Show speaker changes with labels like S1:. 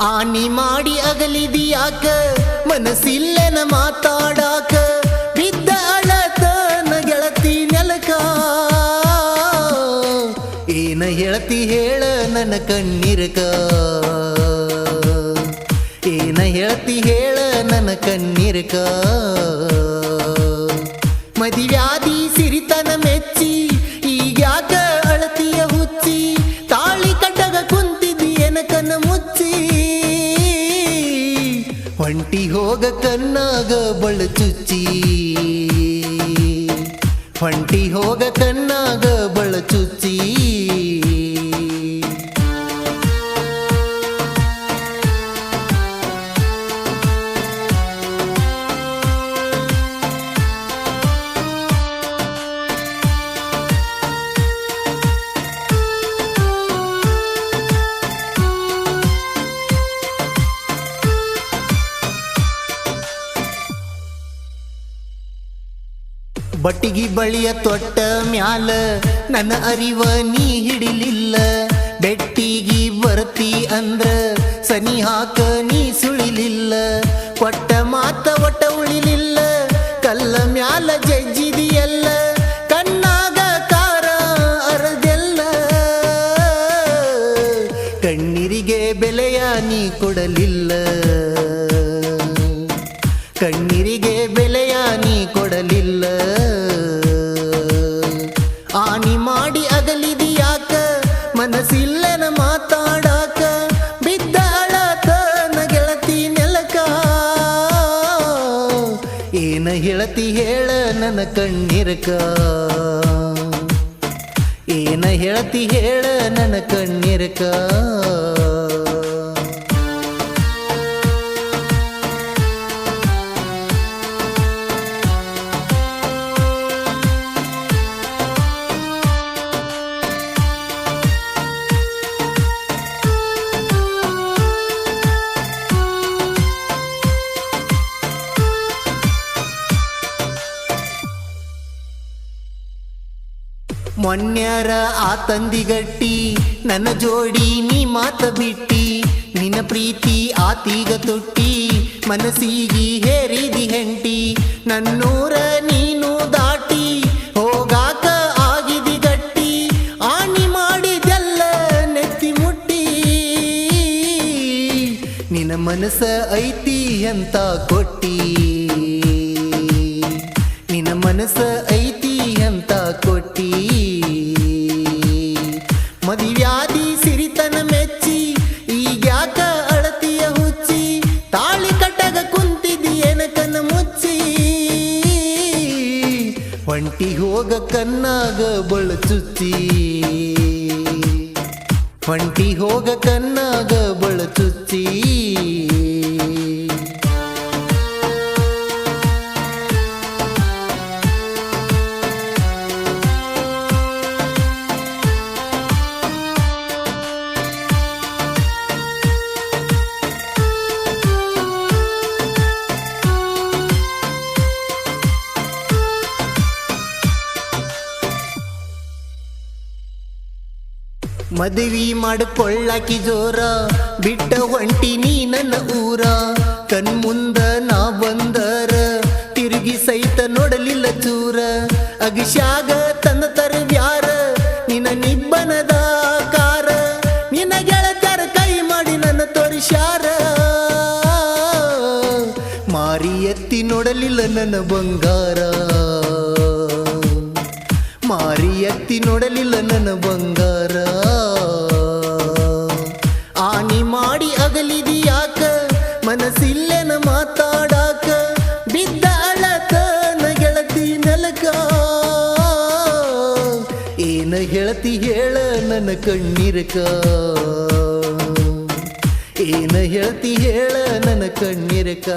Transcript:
S1: ಆನಿ ಮಾಡಿ ಅಗಲಿದಿಯಾಕ ಮನಸ್ಸಿಲ್ಲೆನ ಮಾತಾಡಾಕ ಬಿದ್ದ ಅಳತನ ಗೆಳತಿ ನೆಲಕ ಏನ ಹೇಳ್ತಿ ಹೇಳ ನನ್ನ ಕಣ್ಣೀರಕ ಏನ ಹೇಳ್ತಿ ಹೇಳ ನನ್ನ ಕಣ್ಣೀರಕ ಮದಿವ್ಯಾದಿ ಸಿರಿತನ ಮೆಚ್ಚಿ ಈಗ್ಯಾಕ ಅಳತಿಯ ಹುಚ್ಚಿ ತಾಳಿ ಕಟ್ಟಗ ಕುಂತಿದ್ದೀಯನ ಕನ್ನ ಮುಚ್ಚಿ ಹೊಂಟಿ ಹೋಗ ಕಣ್ಣಾಗ ಬಳ ಚುಚ್ಚಿ ಹೊಂಟಿ ಹೋಗ ಕಣ್ಣಾಗ ಬಳ ಚುಚ್ಚಿ ಬಟ್ಟಿಗಿ ಬಳಿಯ ತೊಟ್ಟ ಮ್ಯಾಲ ನನ್ನ ಅರಿವ ನೀ ಹಿಡಿಲಿಲ್ಲ ಬೆಟ್ಟಿಗಿ ಬರ್ತಿ ಅಂದ್ರ ಸನಿ ಹಾಕ ನೀ ಸುಳಿಲಿಲ್ಲ ಕೊಟ್ಟ ಮಾತ ಒಟ್ಟ ಉಳಿಲಿಲ್ಲ ಕಲ್ಲ ಮ್ಯಾಲ ಜಜ್ಜಿದಿಯಲ್ಲ ಕಣ್ಣಾಗ ಕಾರ ಅರದೆಲ್ಲ ಕಣ್ಣೀರಿಗೆ ಬೆಲೆಯ ನೀ ಕೊಡಲಿಲ್ಲ ಕಣ್ಣೀರಿಗೆ ಬೆಲೆಯ ನೀ ಕೊಡಲಿಲ್ಲ ಆನಿ ಮಾಡಿ ಅಗಲಿದಿಯಾಕ ಮನಸ್ಸಿಲ್ಲನ ಮಾತಾಡಾಕ ಬಿದ್ದ ಅಳತನ ಗೆಳತಿ ನೆಲಕ ಏನ ಹೇಳತಿ ಹೇಳ ನನ್ನ ಕಣ್ಣೀರಕ ಏನ ಹೇಳತಿ ಹೇಳ ನನ್ನ ಕಣ್ಣೀರಕ ಮೊನ್ಯಾರ ಆ ತಂದಿಗಟ್ಟಿ ನನ್ನ ಜೋಡಿ ನೀ ಮಾತ ಬಿಟ್ಟಿ ನಿನ್ನ ಪ್ರೀತಿ ಆತೀಗ ತೊಟ್ಟಿ ಮನಸ್ಸಿಗಿ ಹೇರಿದಿ ಹೆಂಟಿ ನನ್ನೂರ ನೀನು ದಾಟಿ ಹೋಗಾಕ ಆಗಿದಿ ಗಟ್ಟಿ ಆನಿ ಮಾಡಿದೆಲ್ಲ ನೆತ್ತಿ ಮುಟ್ಟಿ ನಿನ್ನ ಮನಸ್ಸ ಐತಿ ಅಂತ ಕೊಟ್ಟಿ ನಿನ್ನ ಮನಸ್ಸ ಐತಿ ಅಂತ ಕೊಟ್ಟಿ ಮದಿವ್ಯಾದಿ ಸಿರಿತನ ಮೆಚ್ಚಿ ಈಗ್ಯಾಕ ಅಳತಿಯ ಹುಚ್ಚಿ ತಾಳಿ ಕಟ್ಟಗ ಕುಂತಿದ್ದೀಯನ ಕನ್ನ ಮುಚ್ಚಿ ಹೊಂಟಿ ಹೋಗ ಕಣ್ಣಾಗ ಬಳ ಚುಚ್ಚಿ ಹೊಂಟಿ ಹೋಗ ಕಣ್ಣಾಗ ಬಳ ಚುಚ್ಚಿ ಮದುವೆ ಮಾಡಿಕೊಳ್ಳಾಕಿ ಜೋರ ಬಿಟ್ಟ ಹೊಂಟಿ ನೀ ನನ್ನ ಊರ ಕಣ್ಮುಂದ ನಾ ಬಂದರ ತಿರುಗಿ ಸಹಿತ ನೋಡಲಿಲ್ಲ ಚೂರ ಅಗಿಶಾಗ ತನ್ನ ತರವ್ಯಾರ ನಿನ್ನ ನಿಬ್ಬನದ ಕಾರ ನಿನ್ನ ಗೆಳತ್ಯಾರ ಕೈ ಮಾಡಿ ನನ್ನ ತೋರಿಸ್ಯಾರ ಮಾರಿ ಎತ್ತಿ ನೋಡಲಿಲ್ಲ ನನ್ನ ಬಂಗಾರ ಮಾರಿ ಎತ್ತಿ ನೋಡಲಿಲ್ಲ ನನ್ನ ಬಂಗಾರ ಆನಿ ಮಾಡಿ ಅಗಲಿದಿಯಾಕ ಮನಸ್ಸಿಲ್ಲೆನ ಮಾತಾಡಾಕ ಬಿದ್ದ ಅಳತನ ಗೆಳತಿ ನೆಲಕ ಏನ ಹೇಳ್ತಿ ಹೇಳ ನನ್ನ ಕಣ್ಣೀರಕ ಏನ ಹೇಳ್ತಿ ಹೇಳ ನನ್ನ ಕಣ್ಣೀರಕ